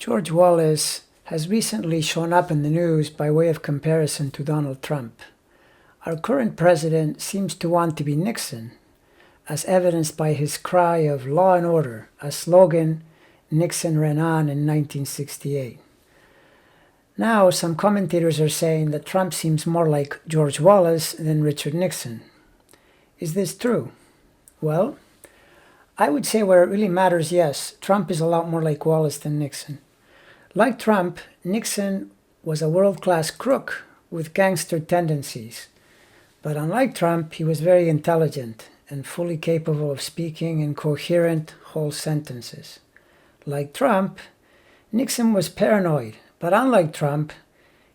George Wallace has recently shown up in the news by way of comparison to Donald Trump. Our current president seems to want to be Nixon, as evidenced by his cry of law and order, a slogan Nixon ran on in 1968. Now, some commentators are saying that Trump seems more like George Wallace than Richard Nixon. Is this true? Well, I would say where it really matters, yes, Trump is a lot more like Wallace than Nixon. Like Trump, Nixon was a world-class crook with gangster tendencies. But unlike Trump, he was very intelligent and fully capable of speaking in coherent, whole sentences. Like Trump, Nixon was paranoid, but unlike Trump,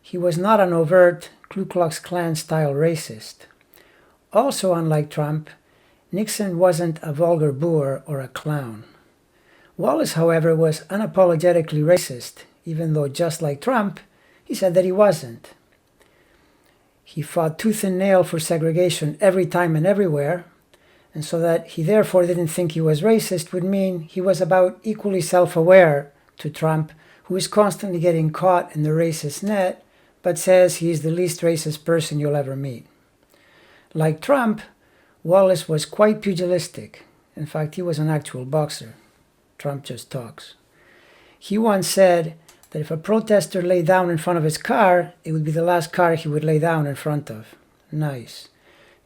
he was not an overt Ku Klux Klan-style racist. Also unlike Trump, Nixon wasn't a vulgar boor or a clown. Wallace, however, was unapologetically racist, even though, just like Trump, he said that he wasn't. He fought tooth and nail for segregation every time and everywhere, and so that he therefore didn't think he was racist would mean he was about equally self-aware to Trump, who is constantly getting caught in the racist net, but says he's the least racist person you'll ever meet. Like Trump, Wallace was quite pugilistic. In fact, he was an actual boxer. Trump just talks. He once said that if a protester lay down in front of his car, it would be the last car he would lay down in front of. Nice.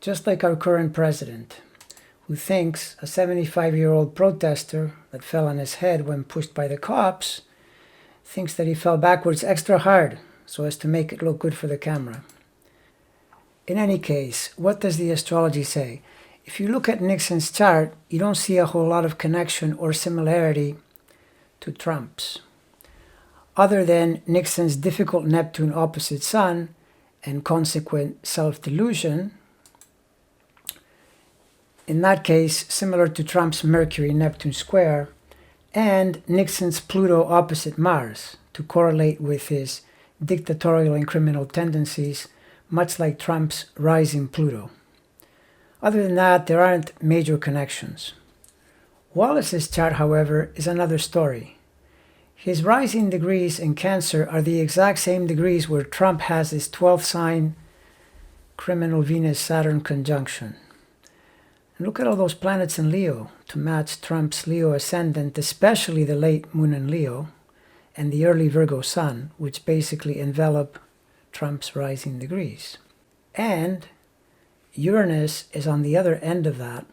Just like our current president, who thinks a 75-year-old protester that fell on his head when pushed by the cops thinks that he fell backwards extra hard so as to make it look good for the camera. In any case, what does the astrology say? If you look at Nixon's chart, you don't see a whole lot of connection or similarity to Trump's, other than Nixon's difficult Neptune opposite Sun and consequent self-delusion. In that case, similar to Trump's Mercury-Neptune square, and Nixon's Pluto opposite Mars to correlate with his dictatorial and criminal tendencies, much like Trump's rising Pluto. Other than that, there aren't major connections. Wallace's chart, however, is another story. His rising degrees in Cancer are the exact same degrees where Trump has his 12th sign criminal Venus-Saturn conjunction. And look at all those planets in Leo to match Trump's Leo ascendant, especially the late moon in Leo and the early Virgo sun, which basically envelop Trump's rising degrees. And Uranus is on the other end of that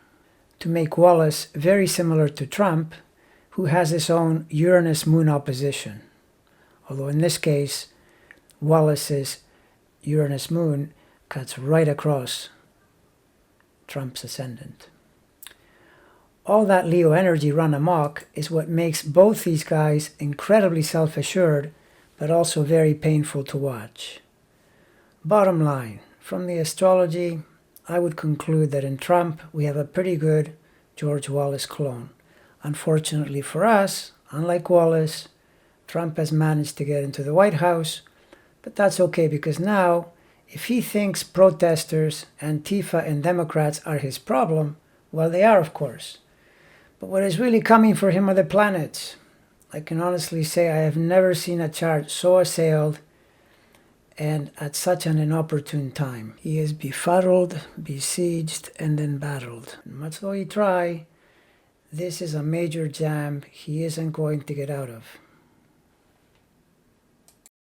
to make Wallace very similar to Trump, who has his own Uranus-Moon opposition. Although in this case, Wallace's Uranus-Moon cuts right across Trump's ascendant. All that Leo energy run amok is what makes both these guys incredibly self-assured, but also very painful to watch. Bottom line, from the astrology, I would conclude that in Trump we have a pretty good George Wallace clone. Unfortunately for us, unlike Wallace, Trump has managed to get into the White House, but that's okay because now, if he thinks protesters, Antifa, and Democrats are his problem, well, they are, of course. But what is really coming for him are the planets. I can honestly say I have never seen a chart so assailed and at such an inopportune time. He is befuddled, besieged, and embattled. Much though he try, this is a major jam he isn't going to get out of.